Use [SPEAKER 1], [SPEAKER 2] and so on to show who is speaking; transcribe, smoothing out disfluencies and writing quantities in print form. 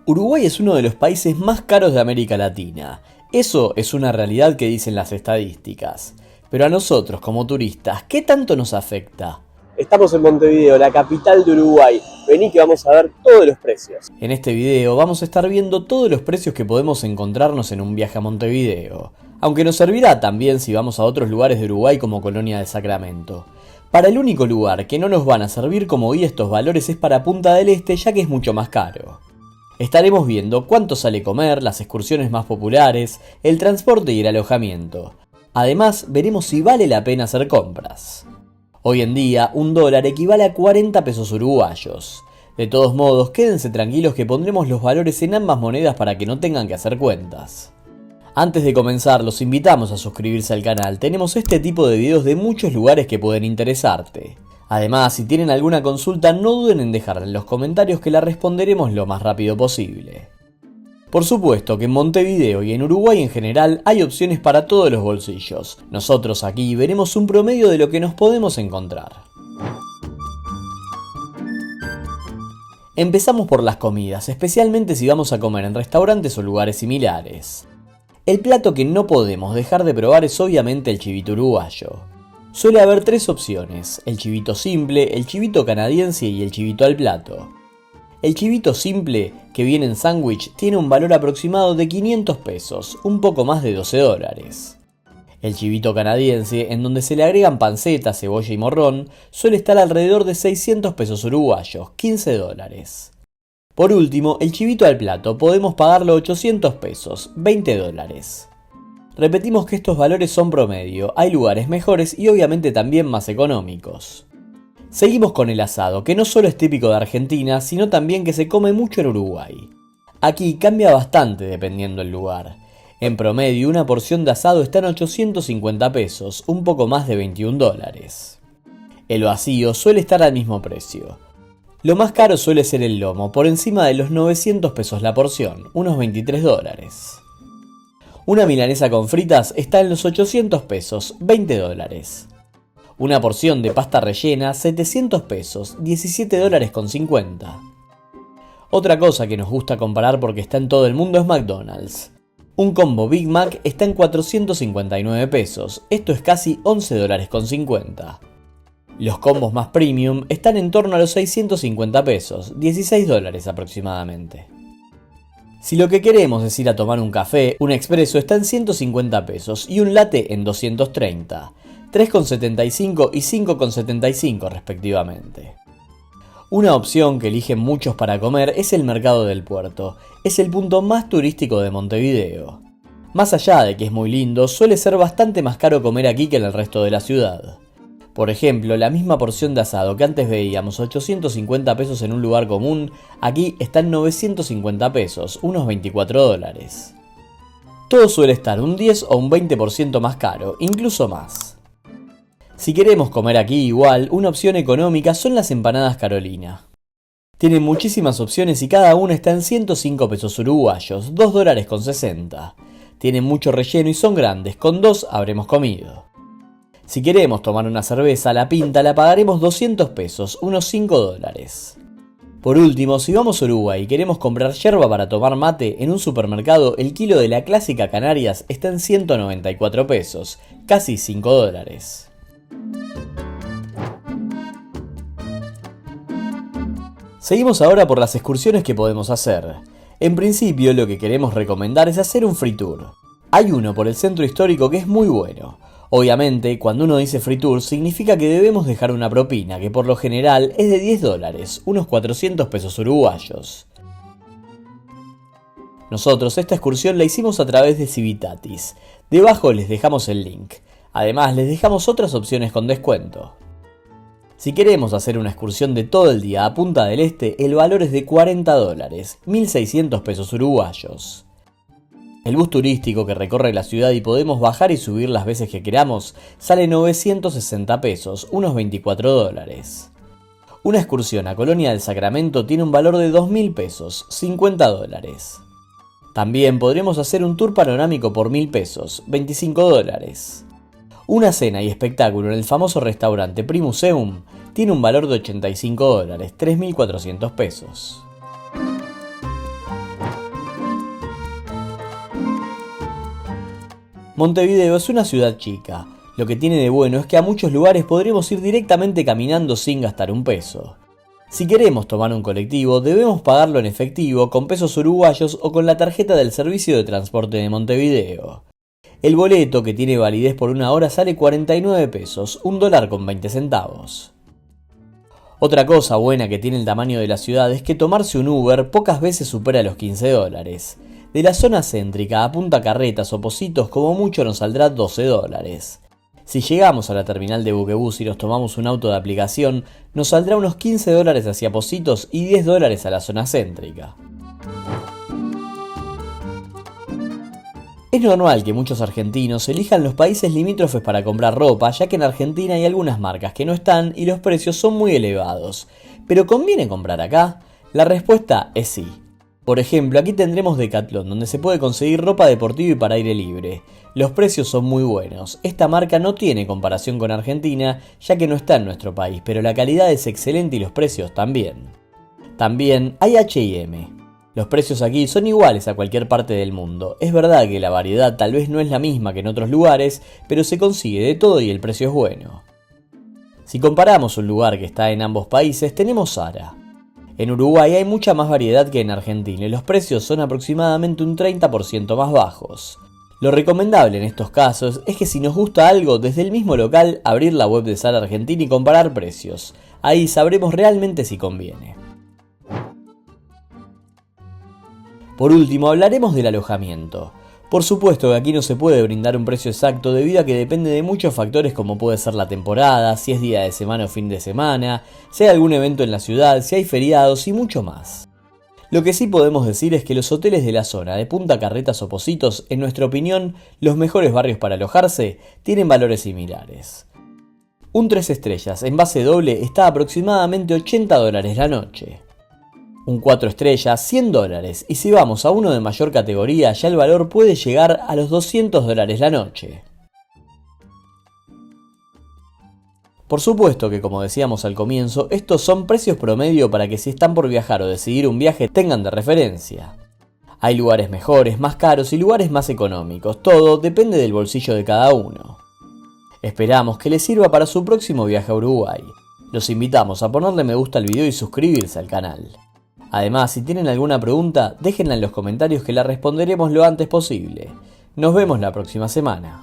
[SPEAKER 1] Uruguay es uno de los países más caros de América Latina. Eso es una realidad que dicen las estadísticas. Pero a nosotros, como turistas, ¿qué tanto nos afecta?
[SPEAKER 2] Estamos en Montevideo, la capital de Uruguay. Vení que vamos a ver todos los precios.
[SPEAKER 1] En este video vamos a estar viendo todos los precios que podemos encontrarnos en un viaje a Montevideo. Aunque nos servirá también si vamos a otros lugares de Uruguay como Colonia del Sacramento. Para el único lugar que no nos van a servir como guía estos valores es para Punta del Este, ya que es mucho más caro. Estaremos viendo cuánto sale comer, las excursiones más populares, el transporte y el alojamiento. Además, veremos si vale la pena hacer compras. Hoy en día, $1 equivale a 40 pesos uruguayos. De todos modos, quédense tranquilos que pondremos los valores en ambas monedas para que no tengan que hacer cuentas. Antes de comenzar, los invitamos a suscribirse al canal. Tenemos este tipo de videos de muchos lugares que pueden interesarte. Además, si tienen alguna consulta, no duden en dejarla en los comentarios que la responderemos lo más rápido posible. Por supuesto que en Montevideo y en Uruguay en general hay opciones para todos los bolsillos. Nosotros aquí veremos un promedio de lo que nos podemos encontrar. Empezamos por las comidas, especialmente si vamos a comer en restaurantes o lugares similares. El plato que no podemos dejar de probar es obviamente el chivito uruguayo. Suele haber tres opciones: el chivito simple, el chivito canadiense y el chivito al plato. El chivito simple, que viene en sándwich, tiene un valor aproximado de 500 pesos, un poco más de $12. El chivito canadiense, en donde se le agregan panceta, cebolla y morrón, suele estar alrededor de 600 pesos uruguayos, $15. Por último, el chivito al plato podemos pagarlo 800 pesos, $20. Repetimos que estos valores son promedio, hay lugares mejores y obviamente también más económicos. Seguimos con el asado, que no solo es típico de Argentina, sino también que se come mucho en Uruguay. Aquí cambia bastante dependiendo el lugar. En promedio, una porción de asado está en 850 pesos, un poco más de $21. El vacío suele estar al mismo precio. Lo más caro suele ser el lomo, por encima de los 900 pesos la porción, unos $23. Una milanesa con fritas está en los 800 pesos, $20. Una porción de pasta rellena, 700 pesos, $17,50. Otra cosa que nos gusta comparar porque está en todo el mundo es McDonald's. Un combo Big Mac está en 459 pesos, esto es casi $11,50. Los combos más premium están en torno a los 650 pesos, $16 aproximadamente. Si lo que queremos es ir a tomar un café, un expreso está en 150 pesos y un latte en 230, 3,75 y 5,75 respectivamente. Una opción que eligen muchos para comer es el Mercado del Puerto, es el punto más turístico de Montevideo. Más allá de que es muy lindo, suele ser bastante más caro comer aquí que en el resto de la ciudad. Por ejemplo, la misma porción de asado que antes veíamos 850 pesos en un lugar común, aquí está en 950 pesos, unos $24. Todo suele estar un 10 o un 20% más caro, incluso más. Si queremos comer aquí igual, una opción económica son las empanadas Carolina. Tienen muchísimas opciones y cada una está en 105 pesos uruguayos, $2,60. Tienen mucho relleno y son grandes, con 2 habremos comido. Si queremos tomar una cerveza, la pinta la pagaremos 200 pesos, unos $5. Por último, si vamos a Uruguay y queremos comprar yerba para tomar mate, en un supermercado el kilo de la clásica Canarias está en 194 pesos, casi $5. Seguimos ahora por las excursiones que podemos hacer. En principio, lo que queremos recomendar es hacer un free tour. Hay uno por el centro histórico que es muy bueno. Obviamente, cuando uno dice free tour, significa que debemos dejar una propina, que por lo general es de $10, unos 400 pesos uruguayos. Nosotros esta excursión la hicimos a través de Civitatis. Debajo les dejamos el link. Además, les dejamos otras opciones con descuento. Si queremos hacer una excursión de todo el día a Punta del Este, el valor es de $40, 1.600 pesos uruguayos. El bus turístico que recorre la ciudad y podemos bajar y subir las veces que queramos sale 960 pesos, unos $24. Una excursión a Colonia del Sacramento tiene un valor de 2.000 pesos, $50. También podremos hacer un tour panorámico por 1.000 pesos, $25. Una cena y espectáculo en el famoso restaurante Primuseum tiene un valor de $85, 3.400 pesos. Montevideo es una ciudad chica. Lo que tiene de bueno es que a muchos lugares podremos ir directamente caminando sin gastar un peso. Si queremos tomar un colectivo, debemos pagarlo en efectivo, con pesos uruguayos o con la tarjeta del Servicio de Transporte de Montevideo. El boleto, que tiene validez por 1 hora, sale 49 pesos, $1.20. Otra cosa buena que tiene el tamaño de la ciudad es que tomarse un Uber pocas veces supera los $15. De la zona céntrica a Punta Carretas o Pocitos, como mucho nos saldrá $12. Si llegamos a la terminal de Buquebus y nos tomamos un auto de aplicación, nos saldrá unos $15 hacia Pocitos y $10 a la zona céntrica. Es normal que muchos argentinos elijan los países limítrofes para comprar ropa, ya que en Argentina hay algunas marcas que no están y los precios son muy elevados. ¿Pero conviene comprar acá? La respuesta es sí. Por ejemplo, aquí tendremos Decathlon, donde se puede conseguir ropa deportiva y para aire libre. Los precios son muy buenos. Esta marca no tiene comparación con Argentina, ya que no está en nuestro país, pero la calidad es excelente y los precios también. También hay H&M. Los precios aquí son iguales a cualquier parte del mundo. Es verdad que la variedad tal vez no es la misma que en otros lugares, pero se consigue de todo y el precio es bueno. Si comparamos un lugar que está en ambos países, tenemos Zara. En Uruguay hay mucha más variedad que en Argentina y los precios son aproximadamente un 30% más bajos. Lo recomendable en estos casos es que si nos gusta algo, desde el mismo local abrir la web de Zara Argentina y comparar precios. Ahí sabremos realmente si conviene. Por último, hablaremos del alojamiento. Por supuesto que aquí no se puede brindar un precio exacto debido a que depende de muchos factores como puede ser la temporada, si es día de semana o fin de semana, si hay algún evento en la ciudad, si hay feriados y mucho más. Lo que sí podemos decir es que los hoteles de la zona de Punta Carretas o Pocitos, en nuestra opinión, los mejores barrios para alojarse, tienen valores similares. Un 3 estrellas en base doble está a aproximadamente $80 la noche. Un 4 estrellas, $100, y si vamos a uno de mayor categoría, ya el valor puede llegar a los $200 la noche. Por supuesto que, como decíamos al comienzo, estos son precios promedio para que si están por viajar o decidir un viaje tengan de referencia. Hay lugares mejores, más caros y lugares más económicos, todo depende del bolsillo de cada uno. Esperamos que les sirva para su próximo viaje a Uruguay. Los invitamos a ponerle me gusta al video y suscribirse al canal. Además, si tienen alguna pregunta, déjenla en los comentarios que la responderemos lo antes posible. Nos vemos la próxima semana.